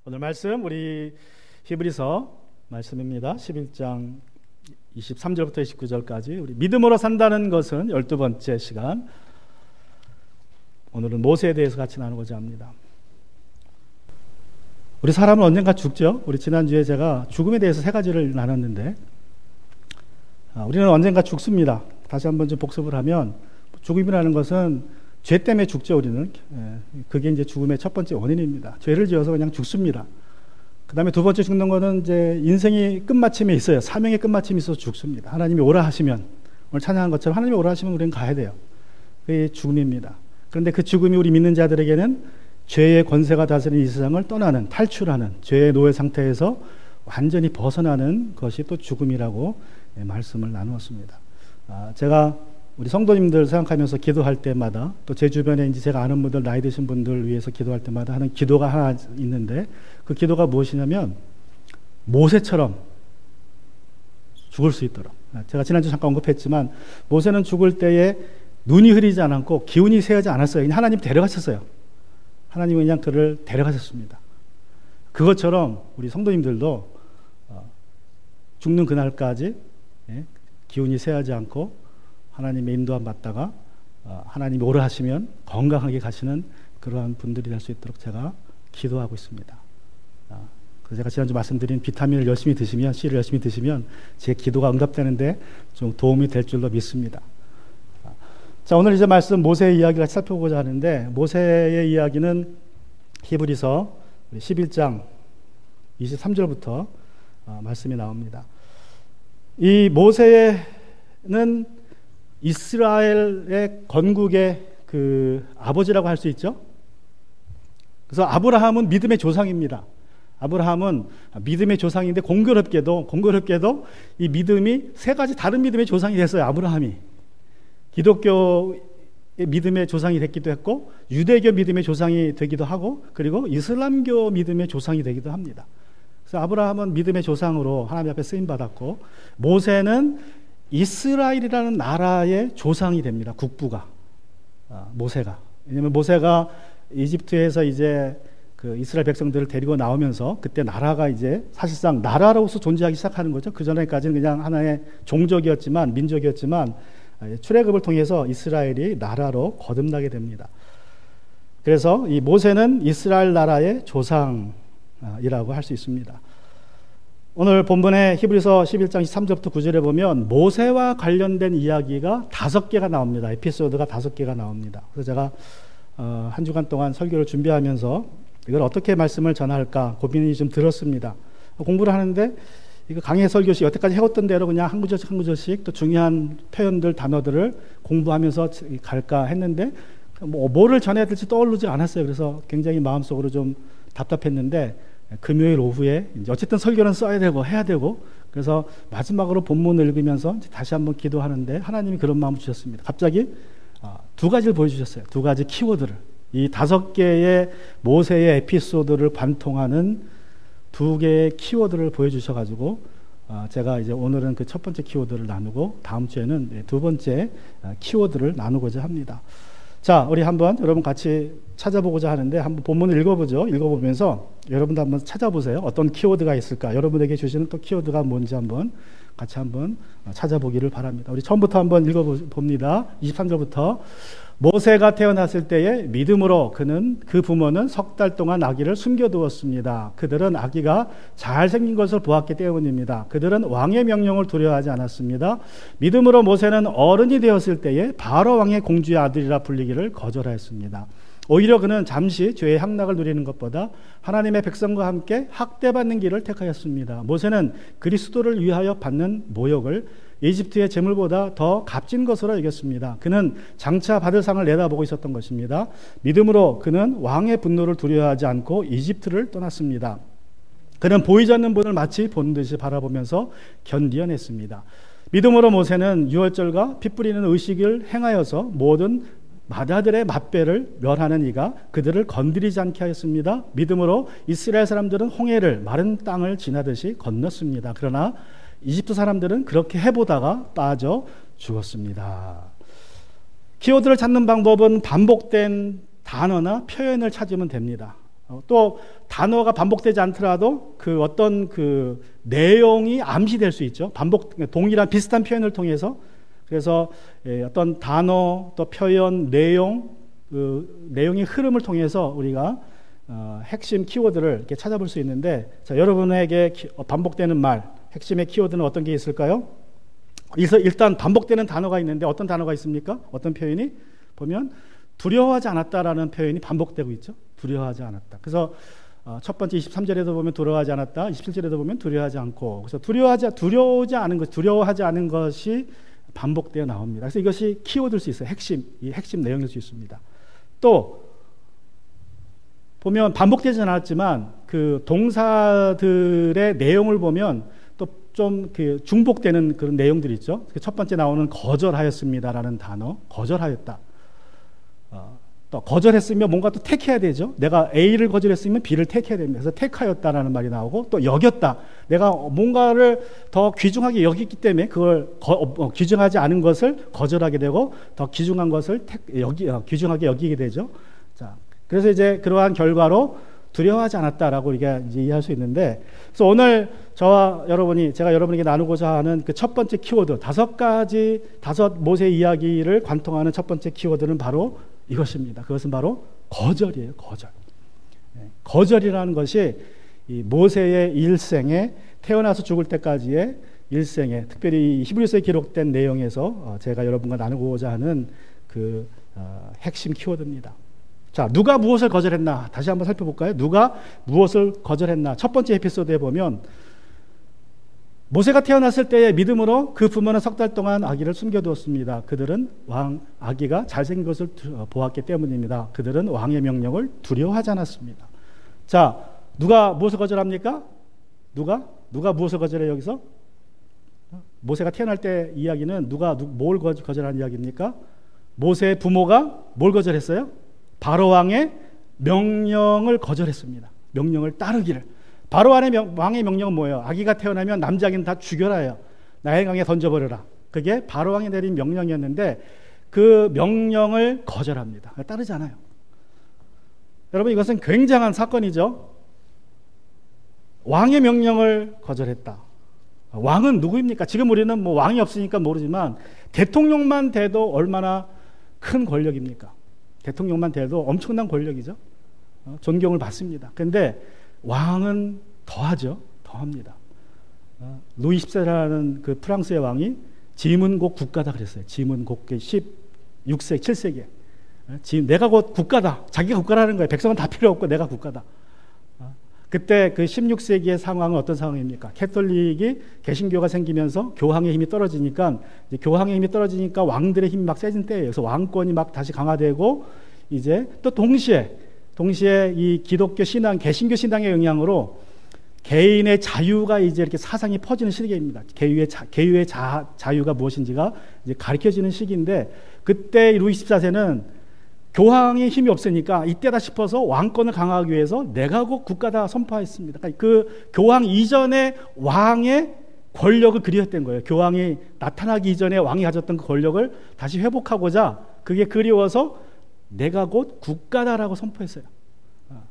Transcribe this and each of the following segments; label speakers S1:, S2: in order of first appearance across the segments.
S1: 오늘 말씀 우리 히브리서 말씀입니다. 11장 23절부터 29절까지 우리 믿음으로 산다는 것은 12번째 시간. 오늘은 모세에 대해서 같이 나누고자 합니다. 우리 사람은 언젠가 죽죠. 우리 지난주에 제가 죽음에 대해서 세 가지를 나눴는데 우리는 언젠가 죽습니다. 다시 한번 좀 복습을 하면 죽음이라는 것은 죄 때문에 죽죠. 우리는 그게 이제 죽음의 첫 번째 원인입니다. 죄를 지어서 그냥 죽습니다. 그 다음에 두 번째 죽는 거는 이제 인생이 끝마침에 있어요. 사명의 끝마침이 있어서 죽습니다. 하나님이 오라 하시면, 오늘 찬양한 것처럼 하나님이 오라 하시면 우리는 가야 돼요. 그게 죽음입니다. 그런데 그 죽음이 우리 믿는 자들에게는 죄의 권세가 다스리는 이 세상을 떠나는, 탈출하는, 죄의 노예 상태에서 완전히 벗어나는 것이 또 죽음이라고 말씀을 나누었습니다. 제가 우리 성도님들 생각하면서 기도할 때마다, 또 제 주변에 이제 제가 아는 분들, 나이 드신 분들 위해서 기도할 때마다 하는 기도가 하나 있는데, 그 기도가 무엇이냐면 모세처럼 죽을 수 있도록. 제가 지난주 잠깐 언급했지만 모세는 죽을 때에 눈이 흐리지 않았고 기운이 새하지 않았어요. 그냥 하나님 데려가셨어요. 하나님은 그냥 그를 데려가셨습니다. 그것처럼 우리 성도님들도 죽는 그날까지 기운이 새하지 않고 하나님의 인도함 받다가 하나님이 오라 하시면 건강하게 가시는 그러한 분들이 될 수 있도록 제가 기도하고 있습니다. 그래서 제가 지난주 말씀드린 비타민을 열심히 드시면, C를 열심히 드시면 제 기도가 응답되는데 좀 도움이 될 줄로 믿습니다. 자, 오늘 이제 말씀 모세의 이야기를 살펴보고자 하는데, 모세의 이야기는 히브리서 11장 23절부터 말씀이 나옵니다. 이 모세는 이스라엘의 건국의 그 아버지라고 할 수 있죠. 그래서 아브라함은 믿음의 조상입니다. 아브라함은 믿음의 조상인데 공교롭게도 이 믿음이 세 가지 다른 믿음의 조상이 됐어요. 아브라함이 기독교의 믿음의 조상이 됐기도 했고, 유대교 믿음의 조상이 되기도 하고, 그리고 이슬람교 믿음의 조상이 되기도 합니다. 그래서 아브라함은 믿음의 조상으로 하나님 앞에 쓰임 받았고, 모세는 이스라엘이라는 나라의 조상이 됩니다. 국부가, 모세가. 왜냐하면 모세가 이집트에서 이제 그 이스라엘 백성들을 데리고 나오면서 그때 나라가 이제 사실상 나라로서 존재하기 시작하는 거죠. 그 전에까지는 그냥 하나의 종족이었지만, 민족이었지만 출애굽을 통해서 이스라엘이 나라로 거듭나게 됩니다. 그래서 이 모세는 이스라엘 나라의 조상이라고 할 수 있습니다. 오늘 본문의 히브리서 11장 13절부터 9절에 보면 모세와 관련된 이야기가 5개가 나옵니다. 에피소드가 5개가 나옵니다. 그래서 제가 한 주간 동안 설교를 준비하면서 이걸 어떻게 말씀을 전할까 고민이 좀 들었습니다. 공부를 하는데 이거 강의 설교시 여태까지 해왔던 대로 그냥 한 구절씩 한 구절씩 또 중요한 표현들, 단어들을 공부하면서 갈까 했는데 뭐를 전해야 될지 떠오르지 않았어요. 그래서 굉장히 마음속으로 좀 답답했는데, 금요일 오후에 이제 어쨌든 설교는 써야 되고 해야 되고, 그래서 마지막으로 본문을 읽으면서 이제 다시 한번 기도하는데 하나님이 그런 마음을 주셨습니다. 갑자기 두 가지를 보여주셨어요. 두 가지 키워드를, 이 5개의 모세의 에피소드를 관통하는 2개의 키워드를 보여주셔가지고 제가 이제 오늘은 그 첫 번째 키워드를 나누고 다음 주에는 두 번째 키워드를 나누고자 합니다. 자, 우리 한번 여러분 같이 찾아보고자 하는데 한번 본문을 읽어보죠. 읽어보면서 여러분도 한번 찾아보세요. 어떤 키워드가 있을까? 여러분에게 주시는 또 키워드가 뭔지 한번 같이 한번 찾아보기를 바랍니다. 우리 처음부터 한번 읽어봅니다. 23절부터 모세가 태어났을 때에 믿음으로 그 부모는 3달 동안 아기를 숨겨두었습니다. 그들은 아기가 잘생긴 것을 보았기 때문입니다. 그들은 왕의 명령을 두려워하지 않았습니다. 믿음으로 모세는 어른이 되었을 때에 바로 왕의 공주의 아들이라 불리기를 거절하였습니다. 오히려 그는 잠시 죄의 향락을 누리는 것보다 하나님의 백성과 함께 학대받는 길을 택하였습니다. 모세는 그리스도를 위하여 받는 모욕을 이집트의 재물보다 더 값진 것으로 여겼습니다. 그는 장차 받을 상을 내다보고 있었던 것입니다. 믿음으로 그는 왕의 분노를 두려워하지 않고 이집트를 떠났습니다. 그는 보이지 않는 분을 마치 보는 듯이 바라보면서 견디어냈습니다. 믿음으로 모세는 유월절과 피 뿌리는 의식을 행하여서 모든 마다들의 맛배를 멸하는 이가 그들을 건드리지 않게 하였습니다. 믿음으로 이스라엘 사람들은 홍해를 마른 땅을 지나듯이 건넜습니다. 그러나 이집트 사람들은 그렇게 해보다가 빠져 죽었습니다. 키워드를 찾는 방법은 반복된 단어나 표현을 찾으면 됩니다. 또 단어가 반복되지 않더라도 그 어떤 그 내용이 암시될 수 있죠. 동일한 비슷한 표현을 통해서. 그래서 어떤 단어, 또 표현, 내용, 그 내용의 흐름을 통해서 우리가 핵심 키워드를 이렇게 찾아볼 수 있는데, 자, 여러분에게 반복되는 말, 핵심의 키워드는 어떤 게 있을까요? 일단 반복되는 단어가 있는데 어떤 단어가 있습니까? 어떤 표현이? 보면 두려워하지 않았다라는 표현이 반복되고 있죠. 두려워하지 않았다. 그래서 첫 번째 23절에도 보면 두려워하지 않았다. 27절에도 보면 두려워하지 않고. 그래서 두려워하지 않은 것이 반복되어 나옵니다. 그래서 이것이 키워드일 수 있어요. 이 핵심 내용일 수 있습니다. 또 보면 반복되지 않았지만 그 동사들의 내용을 보면 또 좀 그 중복되는 그런 내용들이 있죠. 첫 번째 나오는 거절하였습니다라는 단어, 거절하였다. 또 거절했으면 뭔가 또 택해야 되죠. 내가 A를 거절했으면 B를 택해야 됩니다. 그래서 택하였다라는 말이 나오고, 또 여겼다. 내가 뭔가를 더 귀중하게 여겼기 때문에 그걸 귀중하지 않은 것을 거절하게 되고, 더 귀중한 것을 귀중하게 여기게 되죠. 자, 그래서 이제 그러한 결과로 두려워하지 않았다라고 이제 이해할 수 있는데, 그래서 오늘 제가 여러분에게 나누고자 하는 그 첫 번째 키워드, 다섯 모세 이야기를 관통하는 첫 번째 키워드는 바로 이것입니다. 그것은 바로 거절이에요. 거절. 거절이라는 것이 이 모세의 일생에, 태어나서 죽을 때까지의 일생에, 특별히 히브리서에 기록된 내용에서 제가 여러분과 나누고자 하는 그 핵심 키워드입니다. 자, 누가 무엇을 거절했나? 다시 한번 살펴볼까요? 누가 무엇을 거절했나? 첫 번째 에피소드에 보면 모세가 태어났을 때의 믿음으로 그 부모는 석 달 동안 아기를 숨겨두었습니다. 그들은 아기가 잘생긴 것을 보았기 때문입니다. 그들은 왕의 명령을 두려워하지 않았습니다. 자, 누가 무엇을 거절합니까? 누가 무엇을 거절해요? 여기서 모세가 태어날 때 이야기는 뭘 거절한 이야기입니까? 모세의 부모가 뭘 거절했어요? 바로 왕의 명령을 거절했습니다. 명령을 따르기를. 바로 왕의 명령은 뭐예요? 아기가 태어나면 남자아기는 다 죽여라요. 나일강에 던져버려라. 그게 바로 왕이 내린 명령이었는데 그 명령을 거절합니다. 따르지 않아요. 여러분, 이것은 굉장한 사건이죠. 왕의 명령을 거절했다. 왕은 누구입니까? 지금 우리는 뭐 왕이 없으니까 모르지만 대통령만 돼도 얼마나 큰 권력입니까? 대통령만 돼도 엄청난 권력이죠. 존경을 받습니다. 그런데 왕은 더하죠. 더합니다. 루이 14세라는 그 프랑스의 왕이 지문국 국가다 그랬어요. 지문국 16세기, 7세기에. 내가 곧 국가다. 자기가 국가라는 거예요. 백성은 다 필요 없고 내가 국가다. 그때 그 16세기의 상황은 어떤 상황입니까? 캐톨릭이 개신교가 생기면서 교황의 힘이 떨어지니까 왕들의 힘이 막 세진 때예요. 그래서 왕권이 막 다시 강화되고, 이제 또 동시에 이 기독교 신앙, 개신교 신앙의 영향으로 개인의 자유가 이제 이렇게 사상이 퍼지는 시기입니다. 개유의 자유가 무엇인지가 이제 가르쳐지는 시기인데, 그때 루이 14세는 교황의 힘이 없으니까 이때다 싶어서 왕권을 강화하기 위해서 내가 곧 국가다 선포했습니다. 그러니까 그 교황 이전의 왕의 권력을 그리웠던 거예요. 교황이 나타나기 이전에 왕이 가졌던 그 권력을 다시 회복하고자, 그게 그리워서 내가 곧 국가다라고 선포했어요.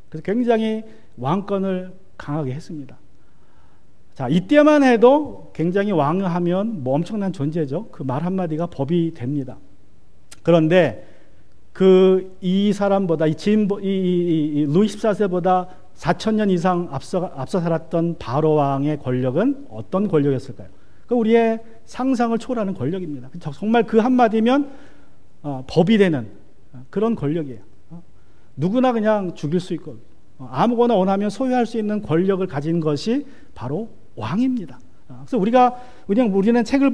S1: 그래서 굉장히 왕권을 강하게 했습니다. 자, 이때만 해도 굉장히 왕하면 뭐 엄청난 존재죠. 그 말 한마디가 법이 됩니다. 그런데 이 사람보다 이 루이 14세보다 4,000년 이상 앞서 살았던 바로 왕의 권력은 어떤 권력이었을까요? 우리의 상상을 초월하는 권력입니다. 정말 그 한마디면 법이 되는 그런 권력이에요. 누구나 그냥 죽일 수 있고 아무거나 원하면 소유할 수 있는 권력을 가진 것이 바로 왕입니다. 그래서 우리는 책을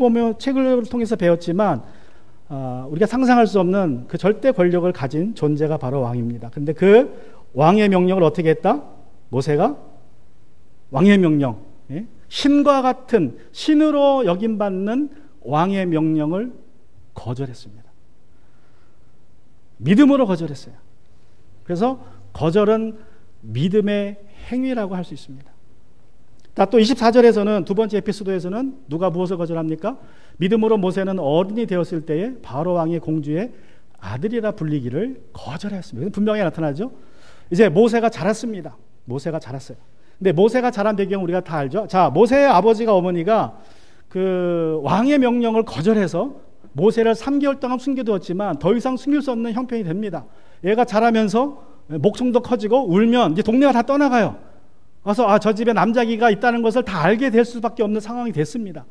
S1: 통해서 배웠지만 우리가 상상할 수 없는 그 절대 권력을 가진 존재가 바로 왕입니다. 근데 그 왕의 명령을 어떻게 했다? 모세가 왕의 명령, 신과 같은 신으로 여김받는 왕의 명령을 거절했습니다. 믿음으로 거절했어요. 그래서 거절은 믿음의 행위라고 할 수 있습니다. 또 24절에서는 두 번째 에피소드에서는 누가 무엇을 거절합니까? 믿음으로 모세는 어른이 되었을 때에 바로 왕의 공주의 아들이라 불리기를 거절했습니다. 분명히 나타나죠. 이제 모세가 자랐습니다. 모세가 자랐어요. 근데 모세가 자란 배경 우리가 다 알죠. 자, 모세의 아버지가 어머니가 그 왕의 명령을 거절해서 모세를 3개월 동안 숨겨두었지만 더 이상 숨길 수 없는 형편이 됩니다. 얘가 자라면서 목청도 커지고 울면 이제 동네가 다 떠나가요. 그래서 저 집에 남자기가 있다는 것을 다 알게 될 수밖에 없는 상황이 됐습니다.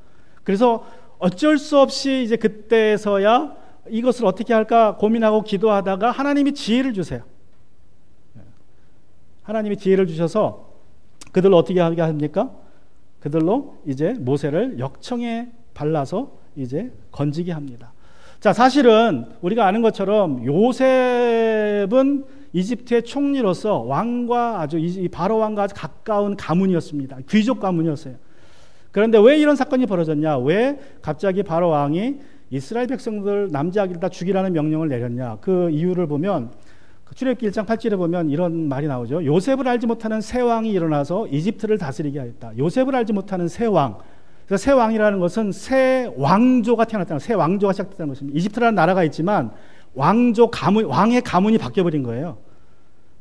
S1: 그래서 어쩔 수 없이 이제 그때서야 이것을 어떻게 할까 고민하고 기도하다가 하나님이 지혜를 주세요. 하나님이 지혜를 주셔서 그들로 어떻게 하게 합니까? 그들로 이제 모세를 역청에 발라서 이제 건지게 합니다. 자, 사실은 우리가 아는 것처럼 요셉은 이집트의 총리로서 왕과 아주 이 바로 왕과 아주 가까운 가문이었습니다. 귀족 가문이었어요. 그런데 왜 이런 사건이 벌어졌냐? 왜 갑자기 바로 왕이 이스라엘 백성들 남자아기를 다 죽이라는 명령을 내렸냐? 그 이유를 보면 출애굽기 1장 8절에 보면 이런 말이 나오죠. 요셉을 알지 못하는 새 왕이 일어나서 이집트를 다스리게 하였다. 요셉을 알지 못하는 새 왕. 그래서 새 왕이라는 것은 새 왕조가 태어났다는, 새 왕조가 시작됐다는 것입니다. 이집트라는 나라가 있지만 왕조 가문, 왕의 가문이 바뀌어버린 거예요.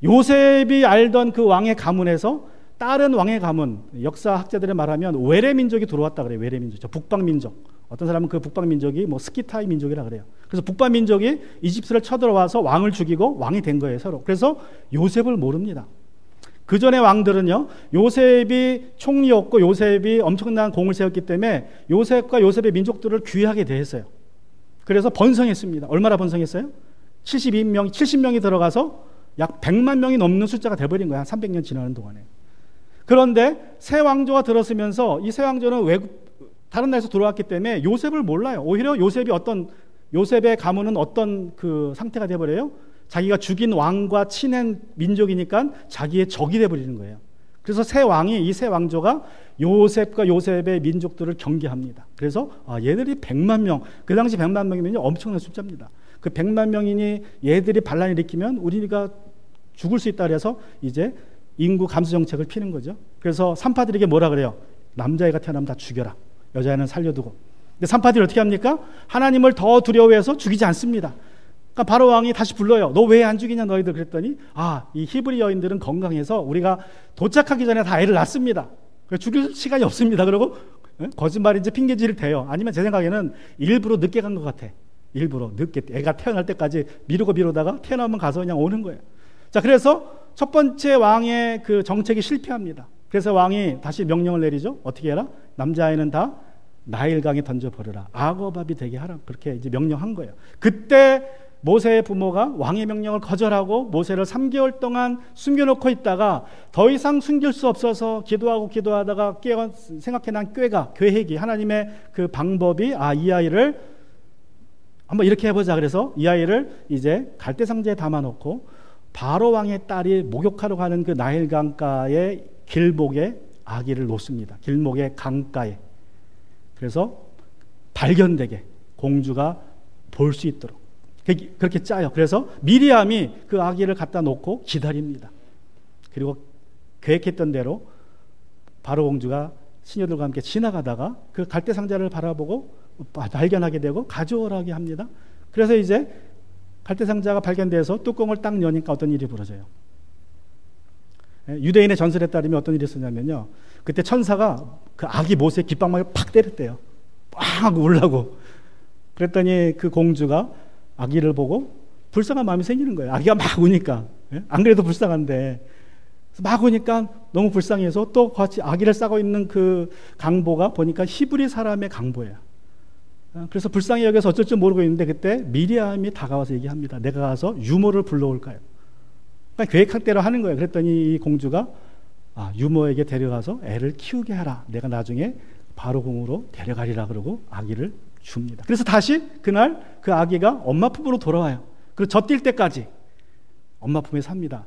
S1: 요셉이 알던 그 왕의 가문에서 다른 왕의 가문, 역사학자들의 말하면 외래 민족이 들어왔다 그래요. 외래 민족, 북방 민족. 어떤 사람은 그 북방 민족이 뭐 스키타이 민족이라 그래요. 그래서 북방 민족이 이집트를 쳐들어와서 왕을 죽이고 왕이 된 거예요, 서로. 그래서 요셉을 모릅니다. 그 전의 왕들은요, 요셉이 총리였고 요셉이 엄청난 공을 세웠기 때문에 요셉과 요셉의 민족들을 귀하게 대했어요. 그래서 번성했습니다. 얼마나 번성했어요? 70명이 들어가서 약 100만 명이 넘는 숫자가 돼버린 거야. 한 300년 지나는 동안에. 그런데 새 왕조가 들어서면서 이 새 왕조는 다른 나라에서 들어왔기 때문에 요셉을 몰라요. 오히려 요셉의 가문은 어떤 그 상태가 돼버려요? 자기가 죽인 왕과 친한 민족이니까 자기의 적이 돼버리는 거예요. 그래서 이 새 왕조가 요셉과 요셉의 민족들을 경계합니다. 그래서 얘들이 100만 명, 그 당시 100만 명이면 엄청난 숫자입니다. 그 100만 명이니 얘들이 반란을 일으키면 우리가 죽을 수 있다 그래서 이제 인구 감소 정책을 피는 거죠. 그래서 산파들에게 뭐라 그래요? 남자애가 태어나면 다 죽여라. 여자애는 살려두고. 근데 산파들이 어떻게 합니까? 하나님을 더 두려워해서 죽이지 않습니다. 그러니까 바로 왕이 다시 불러요. 너 왜 안 죽이냐 너희들. 그랬더니 이 히브리 여인들은 건강해서 우리가 도착하기 전에 다 애를 낳습니다. 죽일 시간이 없습니다. 그러고 거짓말인지 핑계질을 대요. 아니면 제 생각에는 일부러 늦게 간 것 같아. 일부러 늦게 애가 태어날 때까지 미루다가 태어나면 가서 그냥 오는 거예요. 자, 그래서 첫 번째 왕의 그 정책이 실패합니다. 그래서 왕이 다시 명령을 내리죠. 어떻게 해라? 남자아이는 다 나일강에 던져버려라. 악어밥이 되게 하라. 그렇게 이제 명령한 거예요. 그때 모세의 부모가 왕의 명령을 거절하고 모세를 3개월 동안 숨겨놓고 있다가 더 이상 숨길 수 없어서 기도하다가 생각해난 계획이 하나님의 그 방법이 이 아이를 한번 이렇게 해보자. 그래서 이 아이를 이제 갈대상자에 담아놓고 바로 왕의 딸이 목욕하러 가는 그 나일강가의 길목에 아기를 놓습니다. 길목의 강가에. 그래서 발견되게 공주가 볼 수 있도록 그렇게 짜요. 그래서 미리암이 그 아기를 갖다 놓고 기다립니다. 그리고 계획했던 대로 바로 공주가 시녀들과 함께 지나가다가 그 갈대상자를 바라보고 발견하게 되고 가져오라고 합니다. 그래서 이제 갈대상자가 발견돼서 뚜껑을 딱 여니까 어떤 일이 벌어져요? 유대인의 전설에 따르면 어떤 일이 있었냐면요, 그때 천사가 그 아기 모세의 귓방망이를 팍 때렸대요. 빵 하고 울라고. 그랬더니 그 공주가 아기를 보고 불쌍한 마음이 생기는 거예요. 아기가 막 우니까. 안 그래도 불쌍한데 막 우니까 너무 불쌍해서 또 같이 아기를 싸고 있는 그 강보가 보니까 히브리 사람의 강보예요. 그래서 불쌍히 여겨서 어쩔 줄 모르고 있는데 그때 미리암이 다가와서 얘기합니다. 내가 가서 유모를 불러올까요? 그러니까 계획한 대로 하는 거예요. 그랬더니 이 공주가 유모에게 데려가서 애를 키우게 하라. 내가 나중에 바로 궁으로 데려가리라 그러고 아기를 줍니다. 그래서 다시 그날 그 아기가 엄마 품으로 돌아와요. 그리고 젖뛸 때까지 엄마 품에 삽니다.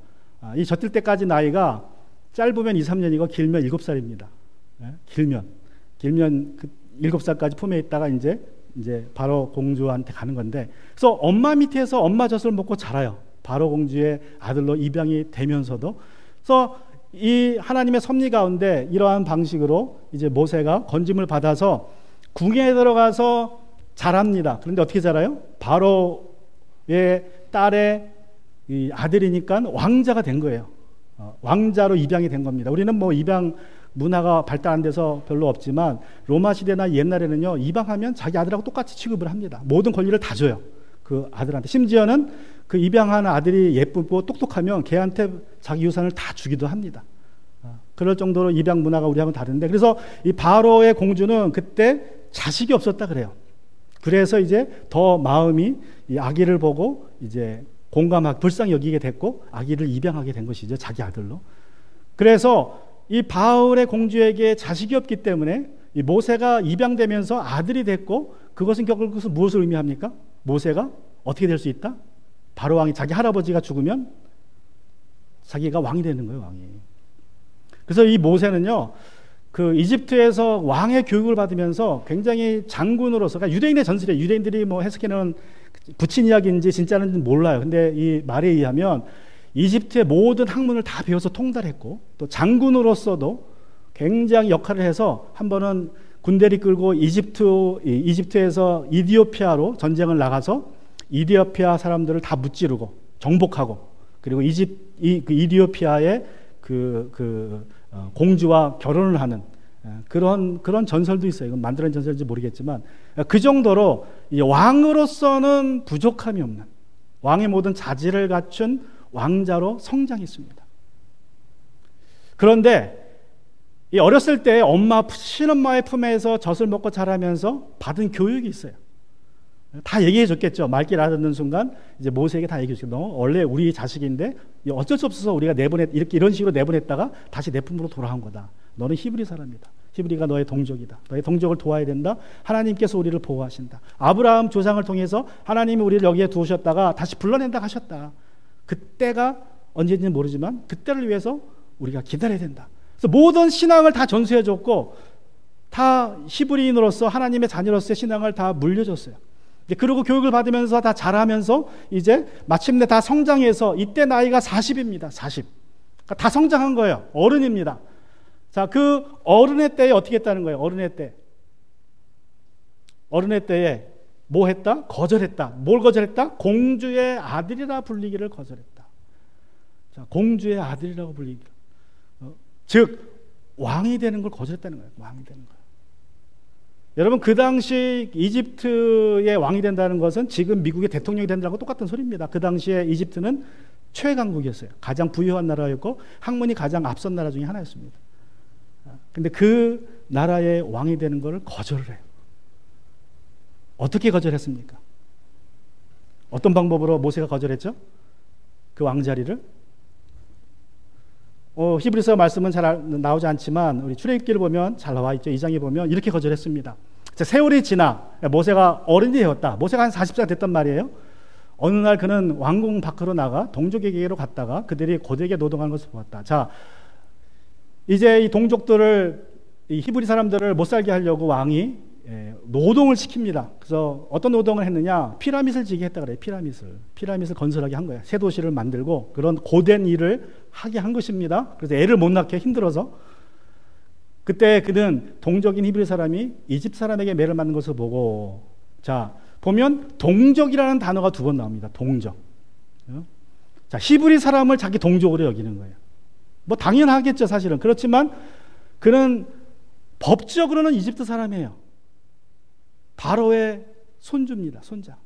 S1: 이 젖뛸 때까지 나이가 짧으면 2, 3년이고 길면 7살입니다. 길면 7살까지 품에 있다가 이제 바로 공주한테 가는 건데, 그래서 엄마 밑에서 엄마 젖을 먹고 자라요. 바로 공주의 아들로 입양이 되면서도. 그래서 이 하나님의 섭리 가운데 이러한 방식으로 이제 모세가 건짐을 받아서 궁에 들어가서 자랍니다. 그런데 어떻게 자라요? 바로의 딸의 이 아들이니까 왕자가 된 거예요. 왕자로 입양이 된 겁니다. 우리는 뭐 입양 문화가 발달 안 돼서 별로 없지만 로마 시대나 옛날에는요, 입양하면 자기 아들하고 똑같이 취급을 합니다. 모든 권리를 다 줘요, 그 아들한테. 심지어는 그 입양한 아들이 예쁘고 똑똑하면 걔한테 자기 유산을 다 주기도 합니다. 그럴 정도로 입양 문화가 우리하고는 다른데, 그래서 이 바로의 공주는 그때 자식이 없었다 그래요. 그래서 이제 더 마음이 이 아기를 보고 이제 공감하고 불쌍히 여기게 됐고 아기를 입양하게 된 것이죠, 자기 아들로. 그래서 이 바울의 공주에게 자식이 없기 때문에 이 모세가 입양되면서 아들이 됐고, 그것은 결국 무엇을 의미합니까? 모세가 어떻게 될 수 있다? 바로 왕이, 자기 할아버지가 죽으면 자기가 왕이 되는 거예요, 왕이. 그래서 이 모세는요, 그 이집트에서 왕의 교육을 받으면서 굉장히 장군으로서, 그러니까 유대인의 전설이에요. 유대인들이 뭐 해석해놓은 붙인 이야기인지 진짜는 몰라요. 근데 이 말에 의하면 이집트의 모든 학문을 다 배워서 통달했고, 또 장군으로서도 굉장히 역할을 해서 한 번은 군대를 끌고 이집트에서 이디오피아로 전쟁을 나가서 이디오피아 사람들을 다 무찌르고 정복하고, 그리고 이디오피아의 공주와 결혼을 하는 그런 전설도 있어요. 이건 만들어낸 전설인지 모르겠지만, 그 정도로 이 왕으로서는 부족함이 없는, 왕의 모든 자질을 갖춘 왕자로 성장했습니다. 그런데 이 어렸을 때 친엄마의 품에서 젖을 먹고 자라면서 받은 교육이 있어요. 다 얘기해 줬겠죠. 말귀를 알아듣는 순간 이제 모세에게 다 얘기해 줬죠. 너 원래 우리 자식인데 어쩔 수 없어서 우리가 이런 식으로 내보냈다가 다시 내 품으로 돌아온 거다. 너는 히브리 사람이다. 히브리가 너의 동족이다. 너의 동족을 도와야 된다. 하나님께서 우리를 보호하신다. 아브라함 조상을 통해서 하나님이 우리를 여기에 두셨다가 다시 불러낸다 하셨다. 그때가 언제인지는 모르지만 그때를 위해서 우리가 기다려야 된다. 그래서 모든 신앙을 다 전수해줬고, 다 히브리인으로서 하나님의 자녀로서의 신앙을 다 물려줬어요. 그리고 교육을 받으면서 다 자라면서 이제 마침내 다 성장해서 이때 나이가 40입니다. 40. 그러니까 다 성장한 거예요. 어른입니다. 자, 그 어른의 때에 어떻게 했다는 거예요? 어른의 때에 뭐 했다? 거절했다. 뭘 거절했다? 공주의 아들이라 불리기를 거절했다. 자, 공주의 아들이라고 불리기. 즉 왕이 되는 걸 거절했다는 거예요. 왕이 되는 거예요. 여러분, 그 당시 이집트의 왕이 된다는 것은 지금 미국의 대통령이 된다는 거 똑같은 소리입니다. 그 당시에 이집트는 최강국이었어요. 가장 부유한 나라였고 학문이 가장 앞선 나라 중에 하나였습니다. 근데 그 나라의 왕이 되는 것을 거절을 해요. 어떻게 거절했습니까? 어떤 방법으로 모세가 거절했죠? 그 왕자리를? 히브리서 말씀은 잘 나오지 않지만 우리 출애굽기를 보면 잘 나와 있죠. 2장에 보면 이렇게 거절했습니다. 세월이 지나 모세가 어른이 되었다. 모세가 한 40살 됐단 말이에요. 어느 날 그는 왕궁 밖으로 나가 동족에게로 갔다가 그들이 고되게 노동하는 것을 보았다. 자, 이제 이 동족들을, 이 히브리 사람들을 못 살게 하려고 왕이 노동을 시킵니다. 그래서 어떤 노동을 했느냐? 피라밋을 지게 했다 그래요. 피라밋을 건설하게 한 거예요. 새 도시를 만들고 그런 고된 일을 하게 한 것입니다. 그래서 애를 못 낳게 힘들어서. 그때 그는 동족인 히브리 사람이 이집트 사람에게 매를 맞는 것을 보고, 자, 보면 동족이라는 단어가 2번 나옵니다. 동족. 자, 히브리 사람을 자기 동족으로 여기는 거예요. 뭐 당연하겠죠, 사실은. 그렇지만 그는 법적으로는 이집트 사람이에요. 바로의 손주입니다. 손자.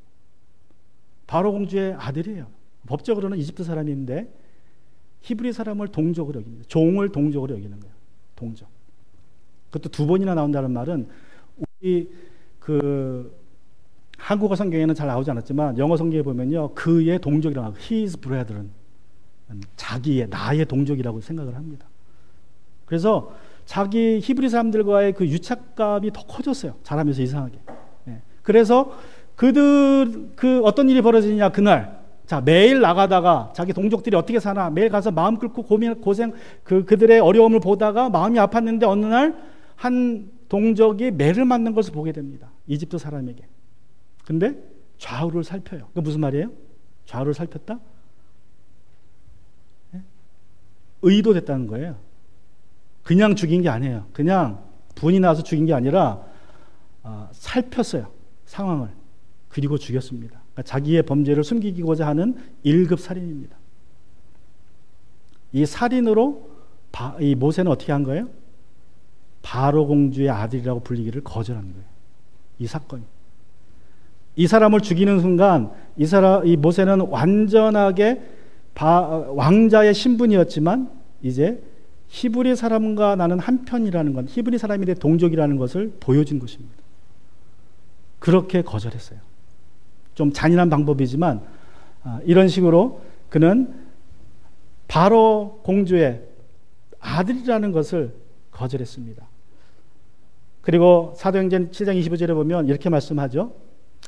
S1: 바로 공주의 아들이에요. 법적으로는 이집트 사람인데 히브리 사람을 동족으로 여깁니다. 종을 동족으로 여기는 거예요. 동족. 그것도 2번이나 나온다는 말은 우리 한국어 성경에는 잘 나오지 않았지만 영어 성경에 보면요, 그의 동족이라고, his brethren, 나의 동족이라고 생각을 합니다. 그래서 자기 히브리 사람들과의 그 유착감이 더 커졌어요. 자라면서 이상하게. 그래서 어떤 일이 벌어지냐, 그날. 자, 매일 나가다가 자기 동족들이 어떻게 사나 매일 가서 마음 끓고 고생, 그들의 어려움을 보다가 마음이 아팠는데 어느 날 한 동족이 매를 맞는 것을 보게 됩니다. 이집트 사람에게. 근데 좌우를 살펴요. 그게 무슨 말이에요? 좌우를 살폈다? 의도됐다는 거예요. 그냥 죽인 게 아니에요. 그냥 분이 나서 죽인 게 아니라 살폈어요. 상황을. 그리고 죽였습니다. 자기의 범죄를 숨기고자 하는 1급 살인입니다. 이 살인으로 이 모세는 어떻게 한 거예요? 바로 공주의 아들이라고 불리기를 거절한 거예요. 이 사건이. 이 사람을 죽이는 순간 이 모세는 완전하게 왕자의 신분이었지만 이제 히브리 사람과 나는 한편이라는 건, 히브리 사람이 내 동족이라는 것을 보여준 것입니다. 그렇게 거절했어요. 좀 잔인한 방법이지만 이런 식으로 그는 바로 공주의 아들이라는 것을 거절했습니다. 그리고 사도행전 7장 25절에 보면 이렇게 말씀하죠.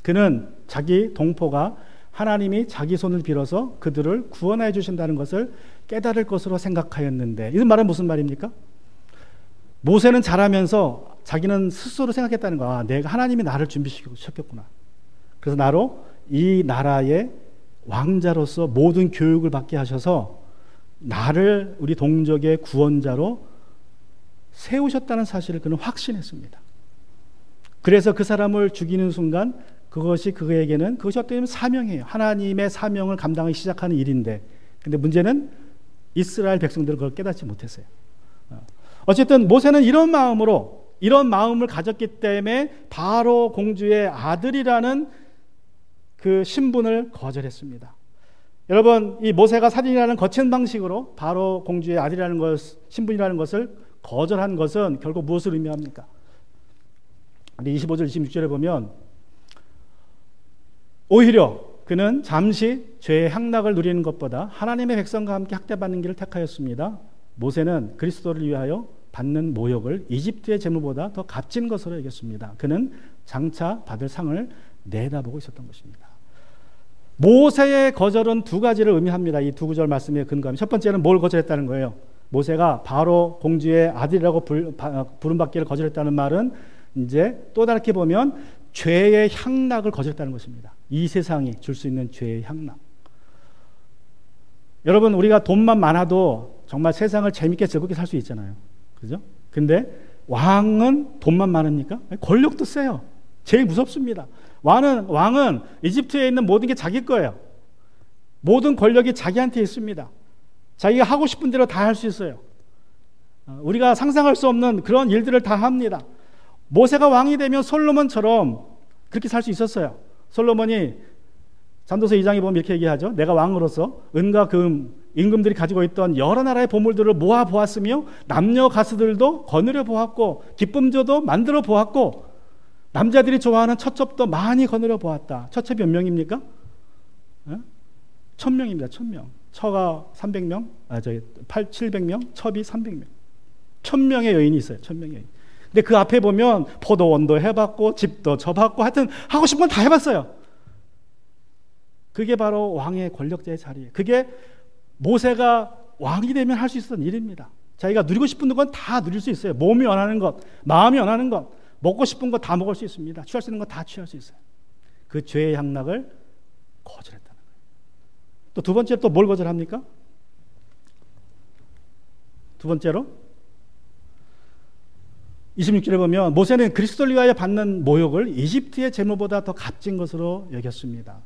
S1: 그는 자기 동포가 하나님이 자기 손을 빌어서 그들을 구원하여 주신다는 것을 깨달을 것으로 생각하였는데, 이 말은 무슨 말입니까? 모세는 자라면서 자기는 스스로 생각했다는 거야. 내가 하나님이 나를 준비시켰구나. 그래서 나로 이 나라의 왕자로서 모든 교육을 받게 하셔서 나를 우리 동족의 구원자로 세우셨다는 사실을 그는 확신했습니다. 그래서 그 사람을 죽이는 순간 그것이 어떻게 보면 사명이에요. 하나님의 사명을 감당하기 시작하는 일인데, 근데 문제는 이스라엘 백성들은 그걸 깨닫지 못했어요. 어쨌든 모세는 이런 마음을 가졌기 때문에 바로 공주의 아들이라는 그 신분을 거절했습니다. 여러분, 이 모세가 살인이라는 거친 방식으로 바로 공주의 아들이라는 신분이라는 것을 거절한 것은 결국 무엇을 의미합니까? 25절 26절에 보면 오히려 그는 잠시 죄의 향락을 누리는 것보다 하나님의 백성과 함께 학대받는 길을 택하였습니다. 모세는 그리스도를 위하여 받는 모욕을 이집트의 재물보다 더 값진 것으로 여겼습니다. 그는 장차 받을 상을 내다보고 있었던 것입니다. 모세의 거절은 두 가지를 의미합니다. 이 두 구절 말씀에 근거하면 첫 번째는 뭘 거절했다는 거예요? 모세가 바로 공주의 아들이라고 부름받기를 거절했다는 말은 이제 또 다르게 보면 죄의 향락을 거절했다는 것입니다. 이 세상이 줄 수 있는 죄의 향락. 여러분, 우리가 돈만 많아도 정말 세상을 재밌게 즐겁게 살 수 있잖아요. 그죠? 근데 왕은 돈만 많으니까 권력도 세요. 제일 무섭습니다. 왕은 이집트에 있는 모든 게 자기 거예요. 모든 권력이 자기한테 있습니다. 자기가 하고 싶은 대로 다 할 수 있어요. 우리가 상상할 수 없는 그런 일들을 다 합니다. 모세가 왕이 되면 솔로몬처럼 그렇게 살 수 있었어요. 솔로몬이 잠도서 2장에 보면 이렇게 얘기하죠. 내가 왕으로서 은과 금, 임금들이 가지고 있던 여러 나라의 보물들을 모아 보았으며 남녀 가수들도 거느려 보았고 기쁨조도 만들어 보았고 남자들이 좋아하는 첩첩도 많이 거느려 보았다. 첩첩이 몇 명입니까? 1000명입니다. 1000명. 처가 300명, 700명, 첩이 300명. 1000명의 여인이 있어요. 1000명의 여인. 근데 그 앞에 보면 포도원도 해봤고 집도 접었고 하여튼 하고 싶은 건 다 해봤어요. 그게 바로 왕의 권력자의 자리예요. 그게 모세가 왕이 되면 할 수 있었던 일입니다. 자기가 누리고 싶은 건 다 누릴 수 있어요. 몸이 원하는 것, 마음이 원하는 것, 먹고 싶은 거 다 먹을 수 있습니다. 취할 수 있는 거 다 취할 수 있어요. 그 죄의 향락을 거절했다는 거예요. 또 두 번째로 또 뭘 거절합니까? 두 번째로 26절에 보면 모세는 그리스도를 위하여 받는 모욕을 이집트의 재물보다 더 값진 것으로 여겼습니다.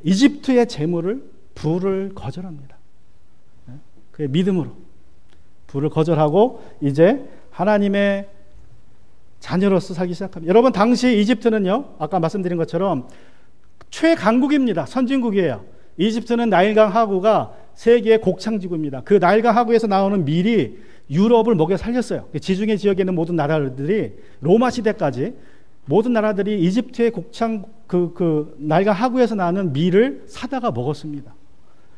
S1: 이집트의 재물을 부를 거절합니다. 그의 믿음으로 부를 거절하고 이제 하나님의 자녀로서 살기 시작합니다. 여러분, 당시 이집트는요, 아까 말씀드린 것처럼 최강국입니다. 선진국이에요. 이집트는 나일강 하구가 세계의 곡창지구입니다. 그 나일강 하구에서 나오는 밀이 유럽을 먹여 살렸어요. 지중해 지역에 있는 모든 나라들이 로마 시대까지 모든 나라들이 이집트의 곡창 나일강 하구에서 나는 밀을 사다가 먹었습니다.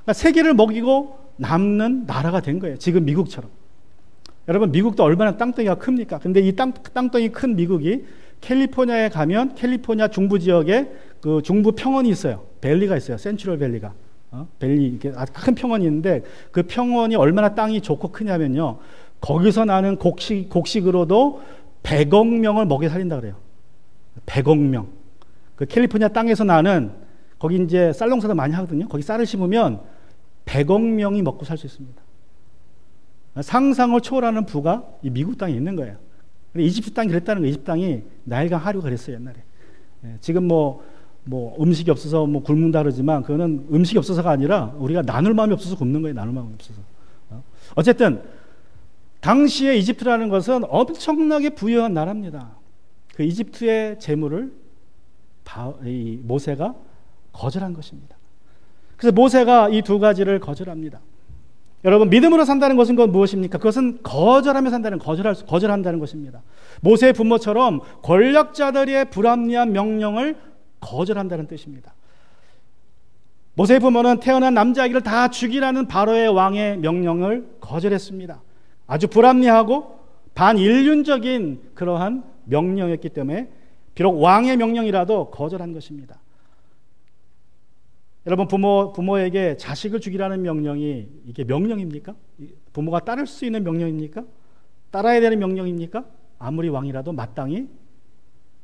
S1: 그러니까 세계를 먹이고 남는 나라가 된 거예요. 지금 미국처럼. 여러분, 미국도 얼마나 땅덩이가 큽니까? 근데 이 땅덩이 큰 미국이 캘리포니아에 가면 캘리포니아 중부 지역에 그 중부 평원이 있어요. 밸리가 있어요. 센트럴 밸리가. 밸리, 이렇게 아주 큰 평원이 있는데 그 평원이 얼마나 땅이 좋고 크냐면요. 거기서 나는 곡식으로도 100억 명을 먹여 살린다 그래요. 100억 명. 그 캘리포니아 땅에서 나는 거기 이제 쌀 농사도 많이 하거든요. 거기 쌀을 심으면 100억 명이 먹고 살 수 있습니다. 상상을 초월하는 부가 이 미국 땅에 있는 거예요. 이집트 땅이 그랬다는 거예요. 이집트 땅이 나일강 하류가 그랬어요, 옛날에. 지금 뭐 뭐 음식이 없어서 뭐 굶는다 그러지만 그거는 음식이 없어서가 아니라 우리가 나눌 마음이 없어서 굶는 거예요. 나눌 마음이 없어서. 어쨌든 당시에 이집트라는 것은 엄청나게 부유한 나라입니다. 그 이집트의 재물을 이 모세가 거절한 것입니다. 그래서 모세가 이 두 가지를 거절합니다. 여러분, 믿음으로 산다는 것은 그건 무엇입니까? 그것은 거절하며 산다는, 거절한다는 것입니다. 모세의 부모처럼 권력자들의 불합리한 명령을 거절한다는 뜻입니다. 모세의 부모는 태어난 남자아기를 다 죽이라는 바로의 왕의 명령을 거절했습니다. 아주 불합리하고 반인륜적인 그러한 명령이었기 때문에 비록 왕의 명령이라도 거절한 것입니다. 여러분, 부모에게 자식을 죽이라는 명령이 이게 명령입니까? 부모가 따를 수 있는 명령입니까? 따라야 되는 명령입니까? 아무리 왕이라도 마땅히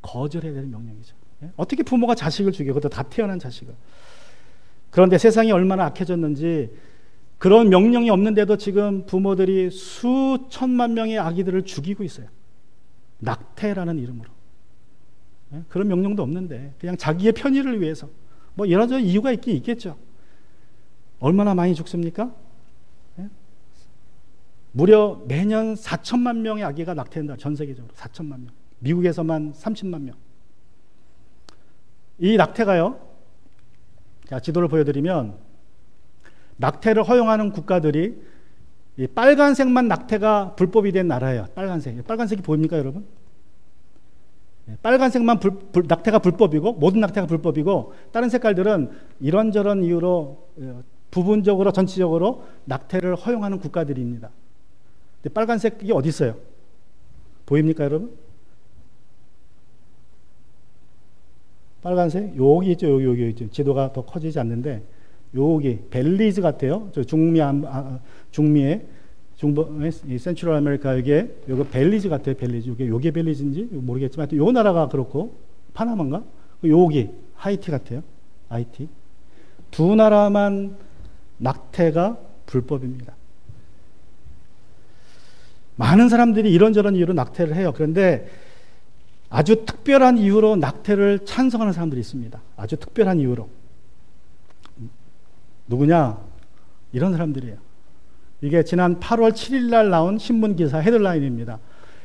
S1: 거절해야 되는 명령이죠. 어떻게 부모가 자식을 죽여? 그것도 다 태어난 자식을. 그런데 세상이 얼마나 악해졌는지 그런 명령이 없는데도 지금 부모들이 수천만 명의 아기들을 죽이고 있어요. 낙태라는 이름으로. 그런 명령도 없는데 그냥 자기의 편의를 위해서 뭐 이런저런 이유가 있긴 있겠죠. 얼마나 많이 죽습니까? 무려 매년 4천만 명의 아기가 낙태된다. 전 세계적으로 4천만 명. 미국에서만 30만 명. 이 낙태가요, 자, 지도를 보여드리면 낙태를 허용하는 국가들이 이 빨간색만 낙태가 불법이 된 나라예요. 빨간색이 보입니까, 여러분? 빨간색만 낙태가 불법이고, 모든 낙태가 불법이고, 다른 색깔들은 이런저런 이유로 부분적으로 전체적으로 낙태를 허용하는 국가들입니다. 근데 빨간색이 어디 있어요? 보입니까, 여러분? 빨간색? 여기 있죠. 여기 있죠. 지도가 더 커지지 않는데 여기 벨리즈 같아요. 저 중미의 센트럴 아메리카 여기에 요거 벨리즈 같아요. 벨리즈. 요게 벨리즈인지 모르겠지만 요 나라가 그렇고 파나마인가? 여기 하이티 같아요. 하이티. 두 나라만 낙태가 불법입니다. 많은 사람들이 이런저런 이유로 낙태를 해요. 그런데 아주 특별한 이유로 낙태를 찬성하는 사람들이 있습니다. 아주 특별한 이유로. 누구냐? 이런 사람들이에요. 이게 지난 8월 7일 날 나온 신문 기사 헤드라인입니다.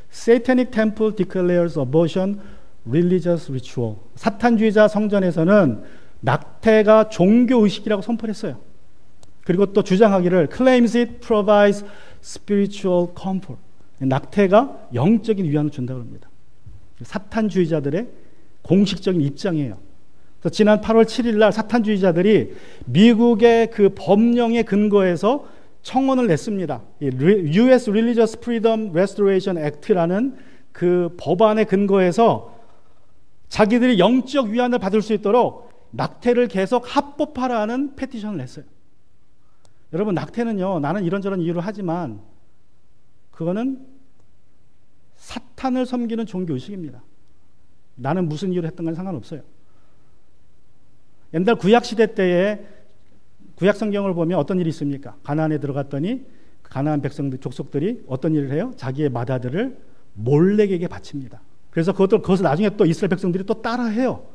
S1: Satanic Temple declares abortion religious ritual. 사탄주의자 성전에서는 낙태가 종교의식이라고 선포했어요. 그리고 또 주장하기를 claims it provides spiritual comfort. 낙태가 영적인 위안을 준다고 합니다. 사탄주의자들의 공식적인 입장이에요. 그래서 지난 8월 7일 날 사탄주의자들이 미국의 그 법령에 근거해서 청원을 냈습니다. US Religious Freedom Restoration Act라는 그 법안에 근거해서 자기들이 영적 위안을 받을 수 있도록 낙태를 계속 합법화라는 페티션을 냈어요. 여러분, 낙태는요, 나는 이런저런 이유로 하지만 그거는 사탄을 섬기는 종교의식입니다. 나는 무슨 이유로 했던 건 상관없어요. 옛날 구약시대 때에 구약 성경을 보면 어떤 일이 있습니까? 가나안에 들어갔더니 가나안 백성들, 족속들이 어떤 일을 해요? 자기의 맏아들을 몰렉에게 바칩니다. 그래서 그것을 나중에 또 이스라엘 백성들이 또 따라해요.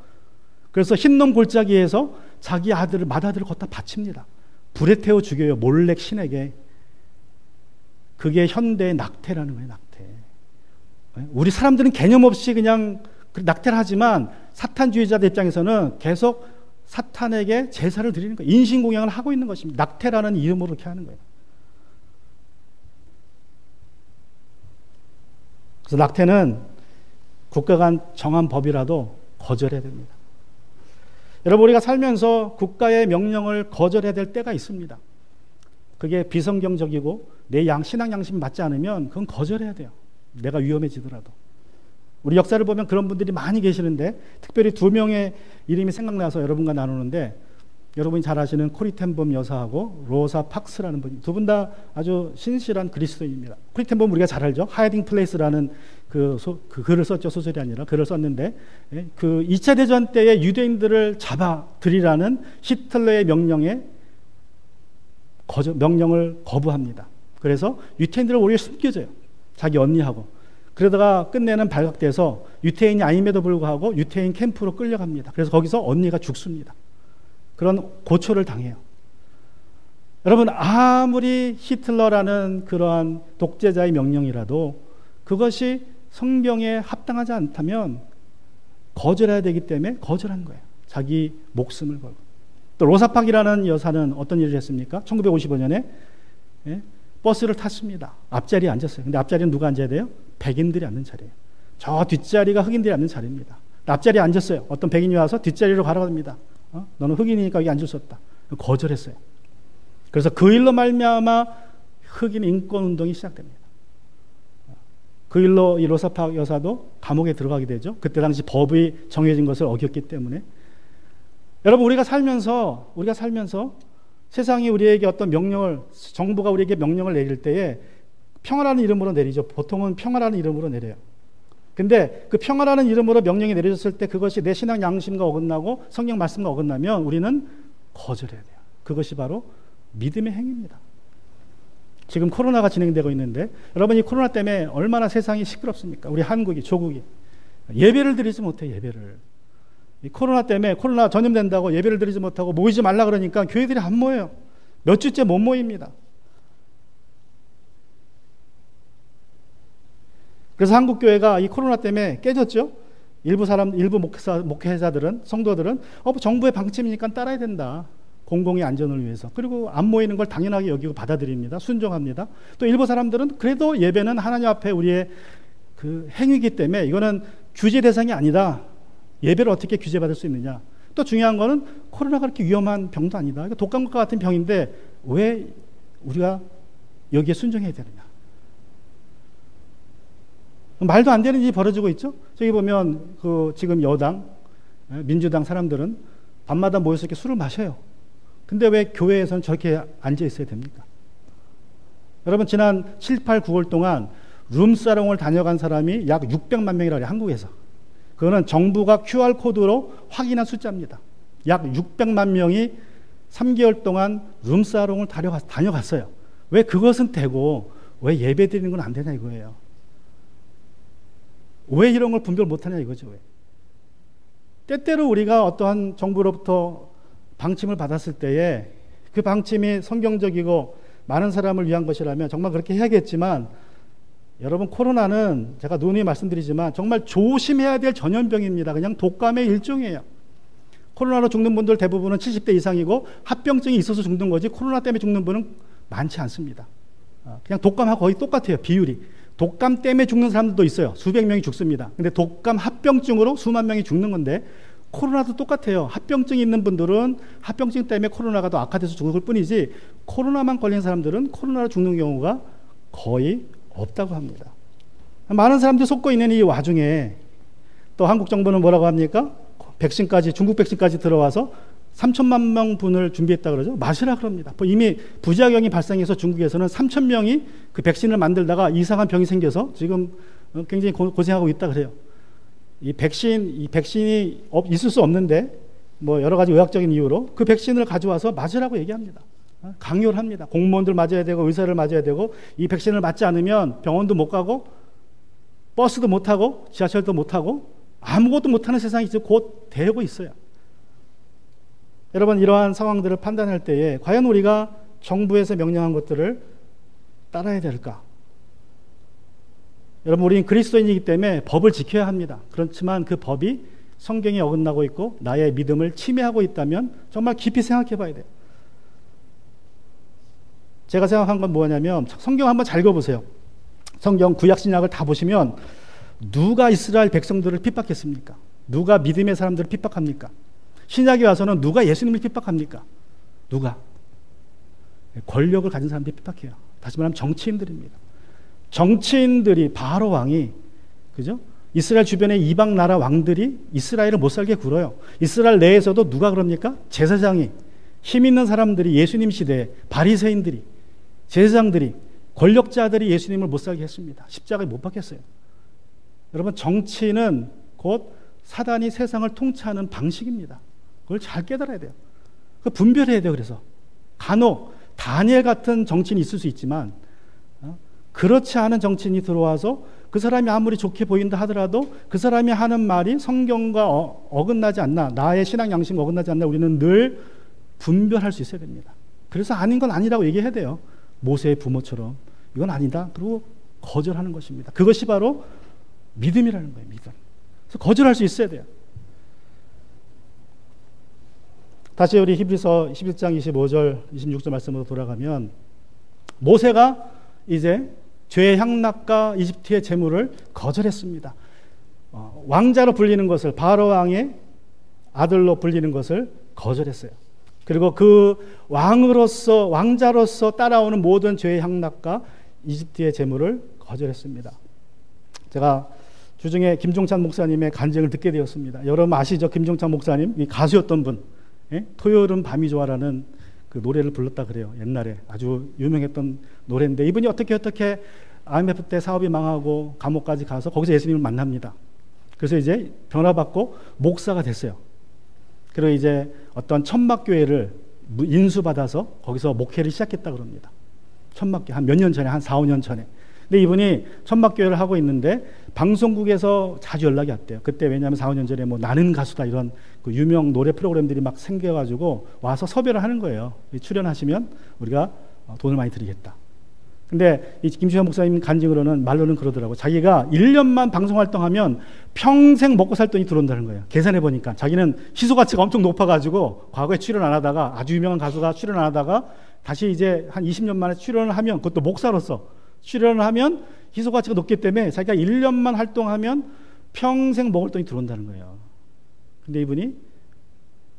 S1: 그래서 흰놈 골짜기에서 자기 아들을, 맏아들을 갖다 바칩니다. 불에 태워 죽여요. 몰렉 신에게. 그게 현대의 낙태라는 거예요. 낙태. 우리 사람들은 개념 없이 그냥 낙태를 하지만 사탄주의자들 입장에서는 계속 사탄에게 제사를 드리는 거예요. 인신공양을 하고 있는 것입니다. 낙태라는 이름으로 이렇게 하는 거예요. 그래서 낙태는 국가가 정한 법이라도 거절해야 됩니다. 여러분, 우리가 살면서 국가의 명령을 거절해야 될 때가 있습니다. 그게 비성경적이고 내 신앙 양심이 맞지 않으면 그건 거절해야 돼요. 내가 위험해지더라도. 우리 역사를 보면 그런 분들이 많이 계시는데 특별히 두 명의 이름이 생각나서 여러분과 나누는데, 여러분이 잘 아시는 코리 텐범 여사하고 로사 팍스라는 분, 두 분 다 아주 신실한 그리스도인입니다. 코리 텐범 우리가 잘 알죠. 하이딩 플레이스라는 그 글을 썼죠. 소설이 아니라 글을 썼는데, 그 2차 대전 때에 유대인들을 잡아들이라는 히틀러의 명령을 거부합니다. 그래서 유태인들을 오히려 숨겨줘요. 자기 언니하고. 그러다가 끝내는 발각돼서 유태인이 아님에도 불구하고 유태인 캠프로 끌려갑니다. 그래서 거기서 언니가 죽습니다. 그런 고초를 당해요. 여러분, 아무리 히틀러라는 그러한 독재자의 명령이라도 그것이 성경에 합당하지 않다면 거절해야 되기 때문에 거절한 거예요. 자기 목숨을 걸고. 또 로사팍이라는 여사는 어떤 일을 했습니까? 1955년에 버스를 탔습니다. 앞자리에 앉았어요. 근데 앞자리는 누가 앉아야 돼요? 백인들이 앉는 자리예요. 저 뒷자리가 흑인들이 앉는 자리입니다. 앞자리에 앉았어요. 어떤 백인이 와서 뒷자리로 가라고 합니다. 너는 흑인이니까 여기 앉을 수 없다. 거절했어요. 그래서 그 일로 말미암아 흑인 인권운동이 시작됩니다. 그 일로 이 로사팍 여사도 감옥에 들어가게 되죠. 그때 당시 법이 정해진 것을 어겼기 때문에. 여러분, 우리가 살면서 세상이 우리에게 어떤 명령을, 정부가 우리에게 명령을 내릴 때에 평화라는 이름으로 내리죠. 보통은 평화라는 이름으로 내려요. 근데 그 평화라는 이름으로 명령이 내려졌을 때 그것이 내 신앙 양심과 어긋나고 성경 말씀과 어긋나면 우리는 거절해야 돼요. 그것이 바로 믿음의 행위입니다. 지금 코로나가 진행되고 있는데 여러분, 이 코로나 때문에 얼마나 세상이 시끄럽습니까? 우리 한국이, 조국이 예배를 드리지 못해. 예배를, 이 코로나 때문에, 코로나 전염된다고 예배를 드리지 못하고 모이지 말라 그러니까 교회들이 안 모여요. 몇 주째 못 모입니다. 그래서 한국 교회가 이 코로나 때문에 깨졌죠. 일부 목회자들은, 성도들은 정부의 방침이니까 따라야 된다. 공공의 안전을 위해서. 그리고 안 모이는 걸 당연하게 여기고 받아들입니다. 순종합니다. 또 일부 사람들은 그래도 예배는 하나님 앞에 우리의 그 행위이기 때문에 이거는 규제 대상이 아니다. 예배를 어떻게 규제받을 수 있느냐. 또 중요한 거는 코로나가 그렇게 위험한 병도 아니다. 독감과 같은 병인데 왜 우리가 여기에 순종해야 되느냐. 말도 안 되는 일이 벌어지고 있죠. 저기 보면 그 지금 여당, 민주당 사람들은 밤마다 모여서 이렇게 술을 마셔요. 근데 왜 교회에서는 저렇게 앉아 있어야 됩니까? 여러분, 지난 7, 8, 9월 동안 룸사롱을 다녀간 사람이 약 600만 명이라고 해요. 한국에서. 그거는 정부가 QR코드로 확인한 숫자입니다. 약 600만 명이 3개월 동안 룸사롱을 다녀갔어요. 왜 그것은 되고 왜 예배 드리는 건 안 되냐 이거예요. 왜 이런 걸 분별 못하냐 이거죠. 왜? 때때로 우리가 어떠한 정부로부터 방침을 받았을 때에 그 방침이 성경적이고 많은 사람을 위한 것이라면 정말 그렇게 해야겠지만, 여러분, 코로나는 제가 누누이 말씀드리지만 정말 조심해야 될 전염병입니다. 그냥 독감의 일종이에요. 코로나로 죽는 분들 대부분은 70대 이상이고 합병증이 있어서 죽는 거지 코로나 때문에 죽는 분은 많지 않습니다. 그냥 독감하고 거의 똑같아요. 비율이. 독감 때문에 죽는 사람들도 있어요. 수백 명이 죽습니다. 근데 독감 합병증으로 수만 명이 죽는 건데 코로나도 똑같아요. 합병증이 있는 분들은 합병증 때문에 코로나가 더 악화돼서 죽을 뿐이지 코로나만 걸린 사람들은 코로나로 죽는 경우가 거의 없다고 합니다. 많은 사람들이 속고 있는 이 와중에 또 한국 정부는 뭐라고 합니까? 백신까지, 중국 백신까지 들어와서 3천만 명 분을 준비했다 그러죠. 마시라 그럽니다. 이미 부작용이 발생해서 중국에서는 3천 명이 그 백신을 만들다가 이상한 병이 생겨서 지금 굉장히 고생하고 있다 그래요. 이 백신이 있을 수 없는데 뭐 여러 가지 의학적인 이유로 그 백신을 가져와서 맞으라고 얘기합니다. 강요를 합니다. 공무원들 맞아야 되고 의사를 맞아야 되고 이 백신을 맞지 않으면 병원도 못 가고 버스도 못 타고 지하철도 못 타고 아무것도 못하는 세상이 이제 곧 되고 있어요. 여러분, 이러한 상황들을 판단할 때에 과연 우리가 정부에서 명령한 것들을 따라야 될까? 여러분, 우리는 그리스도인이기 때문에 법을 지켜야 합니다. 그렇지만 그 법이 성경에 어긋나고 있고 나의 믿음을 침해하고 있다면 정말 깊이 생각해 봐야 돼요. 제가 생각한 건 뭐냐면 성경 한번 잘 읽어보세요. 성경 구약 신약을 다 보시면 누가 이스라엘 백성들을 핍박했습니까? 누가 믿음의 사람들을 핍박합니까? 신약에 와서는 누가 예수님을 핍박합니까? 누가? 권력을 가진 사람들이 핍박해요. 다시 말하면 정치인들입니다. 정치인들이, 바로 왕이, 그죠? 이스라엘 주변의 이방 나라 왕들이 이스라엘을 못 살게 굴어요. 이스라엘 내에서도 누가 그럽니까? 제사장이, 힘 있는 사람들이, 예수님 시대에 바리새인들이, 제사장들이, 권력자들이 예수님을 못 살게 했습니다. 십자가에 못 박혔어요. 여러분, 정치는 곧 사단이 세상을 통치하는 방식입니다. 그걸 잘 깨달아야 돼요. 그 분별해야 돼요. 그래서 간혹 다니엘 같은 정치인이 있을 수 있지만 그렇지 않은 정치인이 들어와서 그 사람이 아무리 좋게 보인다 하더라도 그 사람이 하는 말이 성경과 어긋나지 않나, 나의 신앙 양심과 어긋나지 않나 우리는 늘 분별할 수 있어야 됩니다. 그래서 아닌 건 아니라고 얘기해야 돼요. 모세의 부모처럼 이건 아니다. 그리고 거절하는 것입니다. 그것이 바로 믿음이라는 거예요. 믿음. 그래서 거절할 수 있어야 돼요. 다시 우리 히브리서 11장 25절 26절 말씀으로 돌아가면 모세가 이제 죄의 향락과 이집트의 재물을 거절했습니다. 왕자로 불리는 것을, 바로 왕의 아들로 불리는 것을 거절했어요. 그리고 그 왕자로서 따라오는 모든 죄의 향락과 이집트의 재물을 거절했습니다. 제가 주중에 김종찬 목사님의 간증을 듣게 되었습니다. 여러분 아시죠? 김종찬 목사님, 이 가수였던 분, 토요일은 밤이 좋아라는 그 노래를 불렀다 그래요. 옛날에 아주 유명했던 노래인데 이분이 어떻게 IMF 때 사업이 망하고 감옥까지 가서 거기서 예수님을 만납니다. 그래서 이제 변화받고 목사가 됐어요. 그리고 이제 어떤 천막교회를 인수받아서 거기서 목회를 시작했다 그럽니다. 천막교회 한 몇 년 전에, 한 4, 5년 전에. 근데 이분이 천막교회를 하고 있는데 방송국에서 자주 연락이 왔대요. 그때 왜냐하면 4, 5년 전에 뭐 나는 가수다 이런 그 유명 노래 프로그램들이 막 생겨가지고 와서 섭외를 하는 거예요. 출연하시면 우리가 돈을 많이 드리겠다. 근데 이 김주현 목사님 간증으로는, 말로는 그러더라고. 자기가 1년만 방송 활동하면 평생 먹고 살 돈이 들어온다는 거예요. 계산해 보니까 자기는 희소 가치가 엄청 높아가지고 과거에 출연 안 하다가, 아주 유명한 가수가 출연 안 하다가 다시 이제 한 20년 만에 출연을 하면, 그것도 목사로서 출연을 하면 희소 가치가 높기 때문에 자기가 1년만 활동하면 평생 먹을 돈이 들어온다는 거예요. 근데 이분이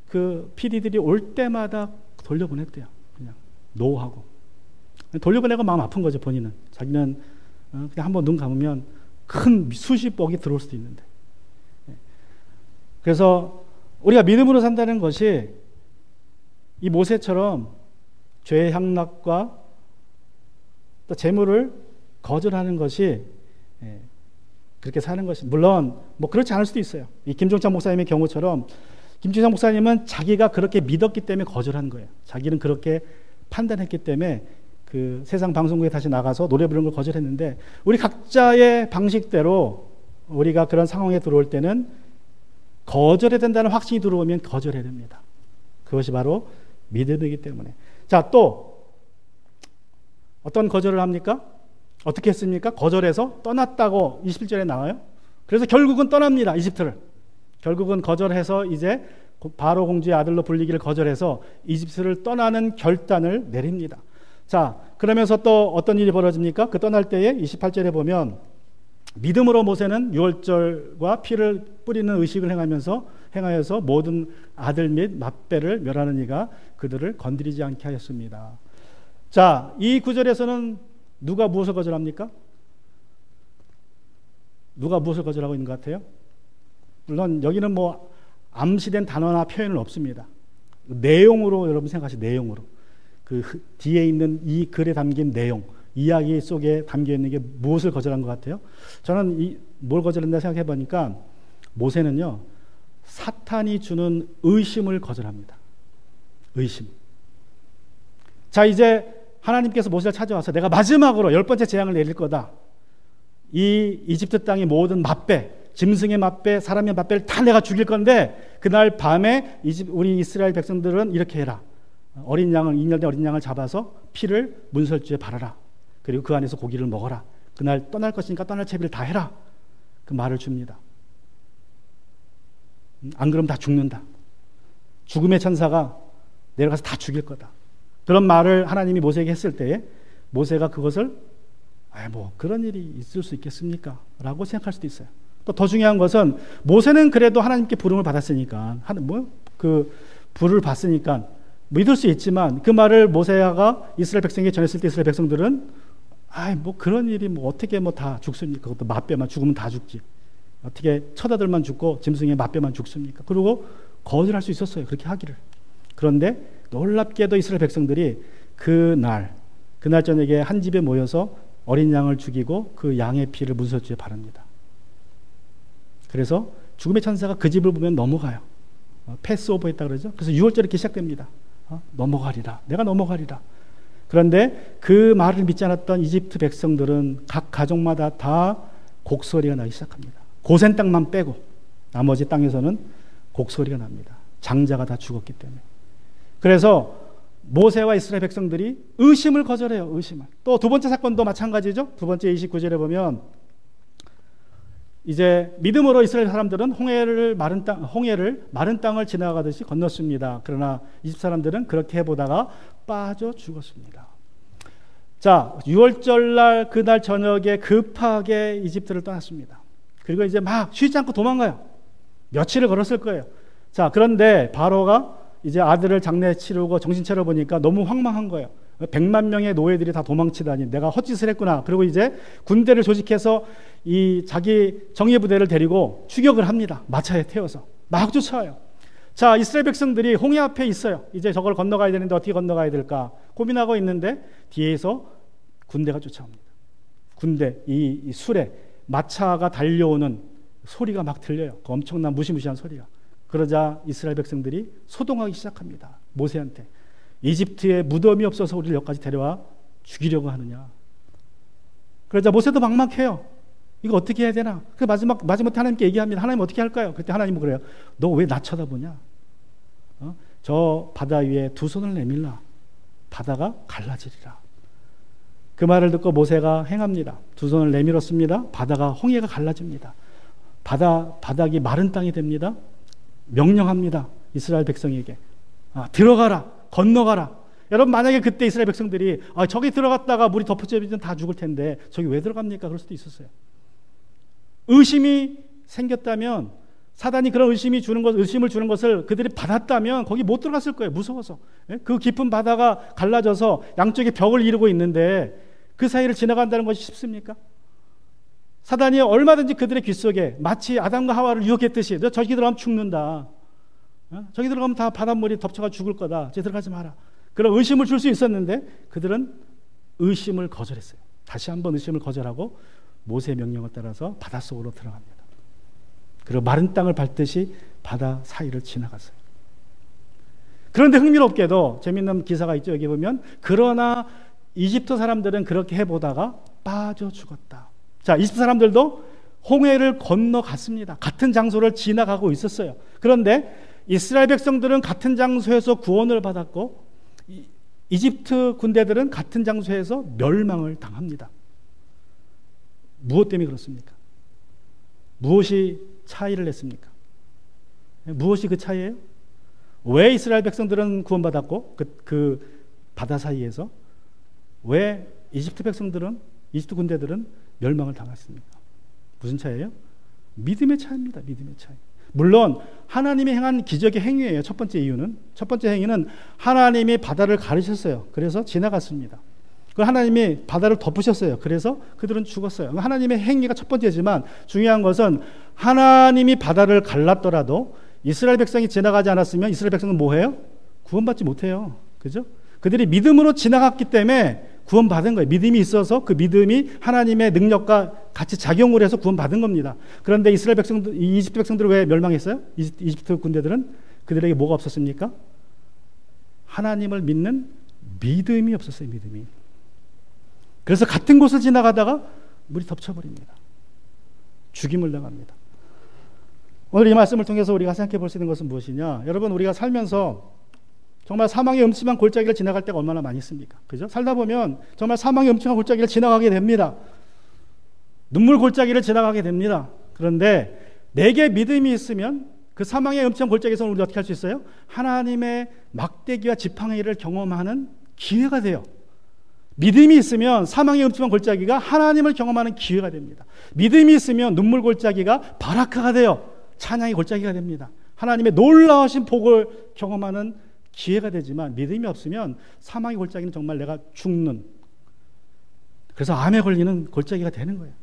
S1: 그 PD들이 올 때마다 돌려보냈대요. 그냥 노하고 돌려보내고 마음 아픈 거죠. 본인은, 자기는 그냥 한번 눈 감으면 큰 수십억이 들어올 수도 있는데. 그래서 우리가 믿음으로 산다는 것이 이 모세처럼 죄의 향락과 또 재물을 거절하는 것이, 그렇게 사는 것이, 물론 뭐 그렇지 않을 수도 있어요. 이 김종찬 목사님의 경우처럼 김종찬 목사님은 자기가 그렇게 믿었기 때문에 거절한 거예요. 자기는 그렇게 판단했기 때문에 그 세상 방송국에 다시 나가서 노래 부르는 걸 거절했는데, 우리 각자의 방식대로 우리가 그런 상황에 들어올 때는 거절해야 된다는 확신이 들어오면 거절해야 됩니다. 그것이 바로 믿음이기 때문에. 자, 또 어떤 거절을 합니까? 어떻게 했습니까? 거절해서 떠났다고 21절에 나와요. 그래서 결국은 떠납니다. 이집트를. 결국은 거절해서 이제 바로 공주의 아들로 불리기를 거절해서 이집트를 떠나는 결단을 내립니다. 자, 그러면서 또 어떤 일이 벌어집니까? 그 떠날 때에 28절에 보면 믿음으로 모세는 유월절과 피를 뿌리는 의식을 행하여서 모든 아들 및 맏배를 멸하는 이가 그들을 건드리지 않게 하였습니다. 자, 이 구절에서는 누가 무엇을 거절합니까? 누가 무엇을 거절하고 있는 것 같아요? 물론 여기는 뭐 암시된 단어나 표현은 없습니다. 내용으로 여러분 생각하시죠. 내용으로. 그 뒤에 있는 이 글에 담긴 내용, 이야기 속에 담겨 있는 게 무엇을 거절한 것 같아요? 저는 뭘 거절했나 생각해 보니까 모세는요, 사탄이 주는 의심을 거절합니다. 의심. 자, 이제 하나님께서 모세를 찾아와서 내가 마지막으로 10번째 재앙을 내릴 거다. 이 이집트 땅의 모든 맏배, 짐승의 맏배, 사람의 맏배를 다 내가 죽일 건데, 그날 밤에 우리 이스라엘 백성들은 이렇게 해라. 어린 양을, 2년 된 어린 양을 잡아서 피를 문설주에 바르라. 그리고 그 안에서 고기를 먹어라. 그날 떠날 것이니까 떠날 채비를 다 해라. 그 말을 줍니다. 안 그러면 다 죽는다. 죽음의 천사가 내려가서 다 죽일 거다. 그런 말을 하나님이 모세에게 했을 때에 모세가 그것을 뭐 그런 일이 있을 수 있겠습니까? 라고 생각할 수도 있어요. 또 더 중요한 것은 모세는 그래도 하나님께 부름을 받았으니까, 그 불을 받으니까 믿을 수 있지만, 그 말을 모세가 이스라엘 백성에게 전했을 때 이스라엘 백성들은 뭐 그런 일이 뭐 어떻게 뭐 다 죽습니까? 그것도 맏배만 죽으면 다 죽지. 어떻게 처자들만 죽고 짐승의 맏배만 죽습니까? 그리고 거절할 수 있었어요. 그렇게 하기를. 그런데 놀랍게도 이스라엘 백성들이 그날 저녁에 한 집에 모여서 어린 양을 죽이고 그 양의 피를 문설주에 바릅니다. 그래서 죽음의 천사가 그 집을 보면 넘어가요. 패스오버 했다 그러죠. 그래서 6월절에 이렇게 시작됩니다. 넘어가리라. 내가 넘어가리라. 그런데 그 말을 믿지 않았던 이집트 백성들은 각 가족마다 다 곡소리가 나기 시작합니다. 고센 땅만 빼고 나머지 땅에서는 곡소리가 납니다. 장자가 다 죽었기 때문에. 그래서 모세와 이스라엘 백성들이 의심을 거절해요. 의심을. 또 두 번째 사건도 마찬가지죠. 두 번째 29절에 보면 이제 믿음으로 이스라엘 사람들은 홍해를 마른 땅을 지나가듯이 건넜습니다. 그러나 이집 사람들은 그렇게 해보다가 빠져 죽었습니다. 자, 6월절 날 그날 저녁에 급하게 이집트를 떠났습니다. 그리고 이제 막 쉬지 않고 도망가요. 며칠을 걸었을 거예요. 자, 그런데 바로가 이제 아들을 장례 치르고 정신 차려 보니까 너무 황망한 거예요. 100만 명의 노예들이 다 도망치다니 내가 헛짓을 했구나. 그리고 이제 군대를 조직해서 이 자기 정예 부대를 데리고 추격을 합니다. 마차에 태워서 막 쫓아와요. 자, 이스라엘 백성들이 홍해 앞에 있어요. 이제 저걸 건너가야 되는데 어떻게 건너가야 될까 고민하고 있는데 뒤에서 군대가 쫓아옵니다. 군대, 이 술에 마차가 달려오는 소리가 막 들려요. 그 엄청난 무시무시한 소리가. 그러자 이스라엘 백성들이 소동하기 시작합니다. 모세한테 이집트에 무덤이 없어서 우리를 여기까지 데려와 죽이려고 하느냐. 그러자 모세도 막막해요. 이거 어떻게 해야 되나. 그래서 마지막에 하나님께 얘기합니다. 하나님 어떻게 할까요? 그때 하나님은 그래요. 너 왜 나 쳐다보냐. 저 바다 위에 두 손을 내밀라. 바다가 갈라지리라. 그 말을 듣고 모세가 행합니다. 두 손을 내밀었습니다. 바다가 홍해가 갈라집니다. 바닥이 마른 땅이 됩니다. 명령합니다. 이스라엘 백성에게 들어가라, 건너가라. 여러분 만약에 그때 이스라엘 백성들이 저기 들어갔다가 물이 덮어지면 다 죽을 텐데 저기 왜 들어갑니까? 그럴 수도 있었어요. 의심이 생겼다면 사단이 그런 의심을 주는 것을 그들이 받았다면 거기 못 들어갔을 거예요. 무서워서. 그 깊은 바다가 갈라져서 양쪽에 벽을 이루고 있는데 그 사이를 지나간다는 것이 쉽습니까? 사단이 얼마든지 그들의 귀 속에 마치 아담과 하와를 유혹했듯이 너 저기 들어가면 죽는다. 저기 들어가면 다 바닷물이 덮쳐가 죽을 거다. 저기 들어가지 마라. 그런 의심을 줄 수 있었는데 그들은 의심을 거절했어요. 다시 한번 의심을 거절하고 모세의 명령을 따라서 바닷속으로 들어갑니다. 그리고 마른 땅을 밟듯이 바다 사이를 지나갔어요. 그런데 흥미롭게도 재밌는 기사가 있죠. 여기 보면 그러나 이집트 사람들은 그렇게 해보다가 빠져 죽었다. 자, 이집트 사람들도 홍해를 건너갔습니다. 같은 장소를 지나가고 있었어요. 그런데 이스라엘 백성들은 같은 장소에서 구원을 받았고 이집트 군대들은 같은 장소에서 멸망을 당합니다. 무엇 때문에 그렇습니까? 무엇이 차이를 냈습니까? 무엇이 그 차이예요? 왜 이스라엘 백성들은 구원받았고 그 바다 사이에서 왜 이집트 군대들은 멸망을 당했습니까? 무슨 차이예요? 믿음의 차이입니다. 믿음의 차이. 물론 하나님이 행한 기적의 행위예요. 첫 번째 행위는 하나님이 바다를 가르셨어요. 그래서 지나갔습니다. 하나님이 바다를 덮으셨어요. 그래서 그들은 죽었어요. 하나님의 행위가 첫 번째지만 중요한 것은 하나님이 바다를 갈랐더라도 이스라엘 백성이 지나가지 않았으면 이스라엘 백성은 뭐해요? 구원받지 못해요. 그죠? 그들이 믿음으로 지나갔기 때문에 구원받은 거예요. 믿음이 있어서 그 믿음이 하나님의 능력과 같이 작용을 해서 구원받은 겁니다. 그런데 이집트 백성들은 왜 멸망했어요? 이집트 군대들은 그들에게 뭐가 없었습니까? 하나님을 믿는 믿음이 없었어요. 믿음이. 그래서 같은 곳을 지나가다가 물이 덮쳐버립니다. 죽임을 당합니다. 오늘 이 말씀을 통해서 우리가 생각해 볼 수 있는 것은 무엇이냐? 여러분, 우리가 살면서 정말 사망의 음침한 골짜기를 지나갈 때가 얼마나 많이 있습니까? 그죠? 살다 보면 정말 사망의 음침한 골짜기를 지나가게 됩니다. 눈물 골짜기를 지나가게 됩니다. 그런데 내게 믿음이 있으면 그 사망의 음침한 골짜기에서 우리 어떻게 할 수 있어요? 하나님의 막대기와 지팡이를 경험하는 기회가 돼요. 믿음이 있으면 사망의 음침한 골짜기가 하나님을 경험하는 기회가 됩니다. 믿음이 있으면 눈물 골짜기가 바라크가 돼요. 찬양의 골짜기가 됩니다. 하나님의 놀라우신 복을 경험하는 기회가 되지만 믿음이 없으면 사망의 골짜기는 정말 내가 죽는, 그래서 암에 걸리는 골짜기가 되는 거예요.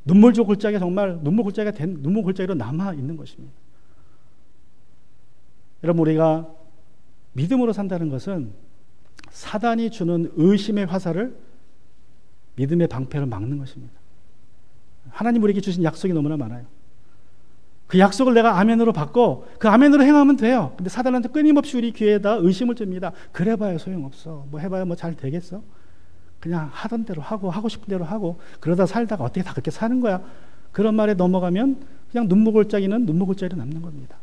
S1: 눈물조 골짜기가 정말 눈물 골짜기로 남아 있는 것입니다. 여러분, 우리가 믿음으로 산다는 것은 사단이 주는 의심의 화살을 믿음의 방패로 막는 것입니다. 하나님 우리에게 주신 약속이 너무나 많아요. 그 약속을 내가 아멘으로 받고 그 아멘으로 행하면 돼요. 근데 사단한테 끊임없이 우리 귀에다 의심을 줍니다. 그래봐야 소용없어. 뭐 해봐야 뭐 잘 되겠어? 그냥 하던 대로 하고 싶은 대로 하고 그러다 살다가 어떻게 다 그렇게 사는 거야? 그런 말에 넘어가면 그냥 눈목골짜기는 눈목골짜기로 남는 겁니다.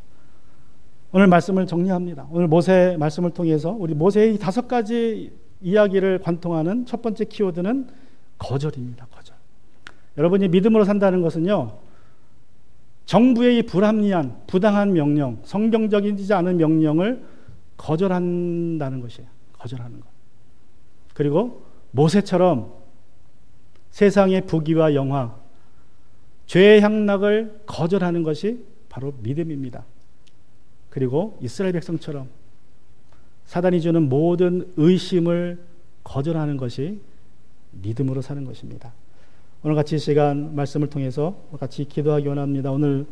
S1: 오늘 말씀을 정리합니다. 오늘 모세 말씀을 통해서 우리 모세의 5가지 이야기를 관통하는 첫 번째 키워드는 거절입니다. 거절. 여러분이 믿음으로 산다는 것은요, 정부의 불합리한, 부당한 명령, 성경적이지 않은 명령을 거절한다는 것이에요. 거절하는 것. 그리고 모세처럼 세상의 부귀와 영화, 죄의 향락을 거절하는 것이 바로 믿음입니다. 그리고 이스라엘 백성처럼 사단이 주는 모든 의심을 거절하는 것이 믿음으로 사는 것입니다. 오늘 같이 이 시간 말씀을 통해서 같이 기도하기 원합니다. 오늘